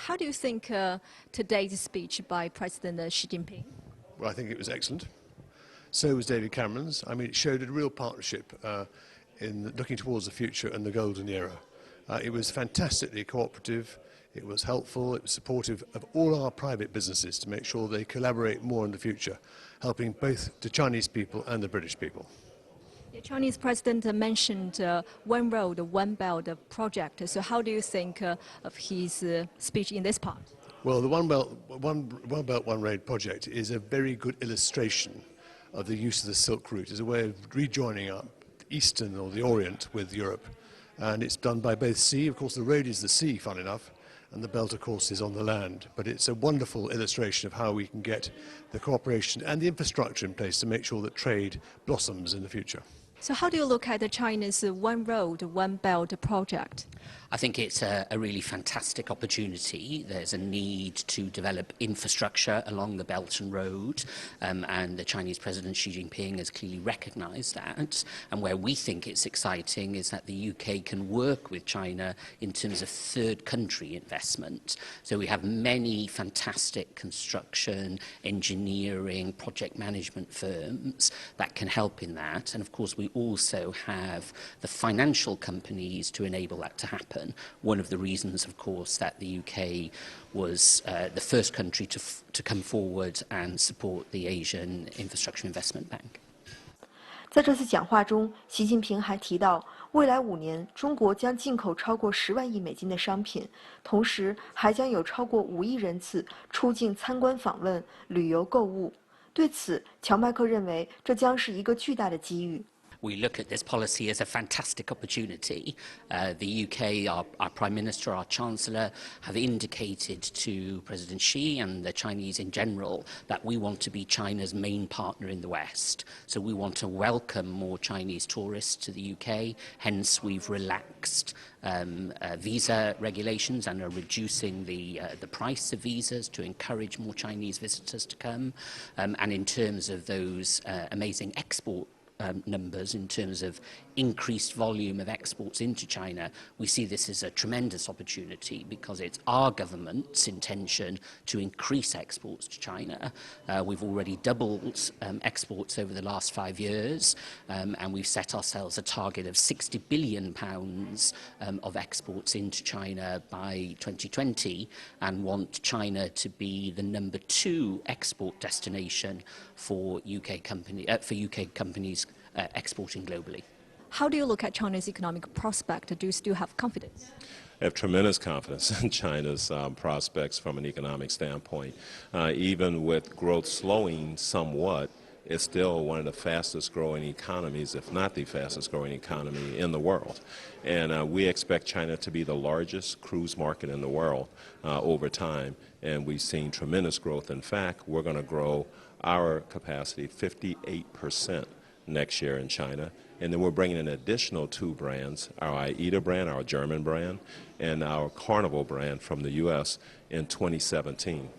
How do you think today's speech by President Xi Jinping? Well, I think it was excellent. So was David Cameron's. I mean, it showed a real partnership in looking towards the future and the golden era. It was fantastically cooperative, it was helpful, it was supportive of all our private businesses to make sure they collaborate more in the future, helping both the Chinese people and the British people. The Chinese president mentioned One Road, One Belt project. So how do you think of his speech in this part? Well, the One Belt, One Road project is a very good illustration of the use of the Silk Route as a way of rejoining up the Eastern or the Orient with Europe. And it's done by both sea. Of course, the road is the sea, fun enough, and the belt, of course, is on the land. But it's a wonderful illustration of how we can get the cooperation and the infrastructure in place to make sure that trade blossoms in the future. So how do you look at China's One Road, One Belt project? I think it's a really fantastic opportunity. There's a need to develop infrastructure along the Belt and Road, and the Chinese President Xi Jinping has clearly recognised that. And where we think it's exciting is that the UK can work with China in terms of third country investment. So we have many fantastic construction, engineering, project management firms that can help in that. And of course, we also have the financial companies to enable that to happen. One of the reasons, of course, that the UK was the first country to come forward and support the Asian Infrastructure Investment Bank. 在这次讲话中，习近平还提到，未来5年，中国将进口超过10万亿美金的商品，同时还将有超过5亿人次出境参观访问、旅游购物。对此，乔麦克认为，这将是一个巨大的机遇。 We look at this policy as a fantastic opportunity. The UK, our Prime Minister, our Chancellor, have indicated to President Xi and the Chinese in general that we want to be China's main partner in the West. So we want to welcome more Chinese tourists to the UK. Hence, we've relaxed visa regulations and are reducing the price of visas to encourage more Chinese visitors to come. And in terms of those amazing export numbers in terms of increased volume of exports into China, we see this as a tremendous opportunity because it's our government's intention to increase exports to China. We've already doubled exports over the last 5 years, and we've set ourselves a target of £60 billion of exports into China by 2020 and want China to be the number 2 export destination for UK companies exporting globally. How do you look at China's economic prospect? Do you still have confidence? I have tremendous confidence in China's prospects from an economic standpoint. Even with growth slowing somewhat, it's still one of the fastest growing economies, if not the fastest growing economy in the world. And we expect China to be the largest cruise market in the world over time. And we've seen tremendous growth. In fact, we're going to grow our capacity 58% next year in China. And then we're bringing an additional 2 brands, our AIDA brand, our German brand, and our Carnival brand from the U.S. in 2017.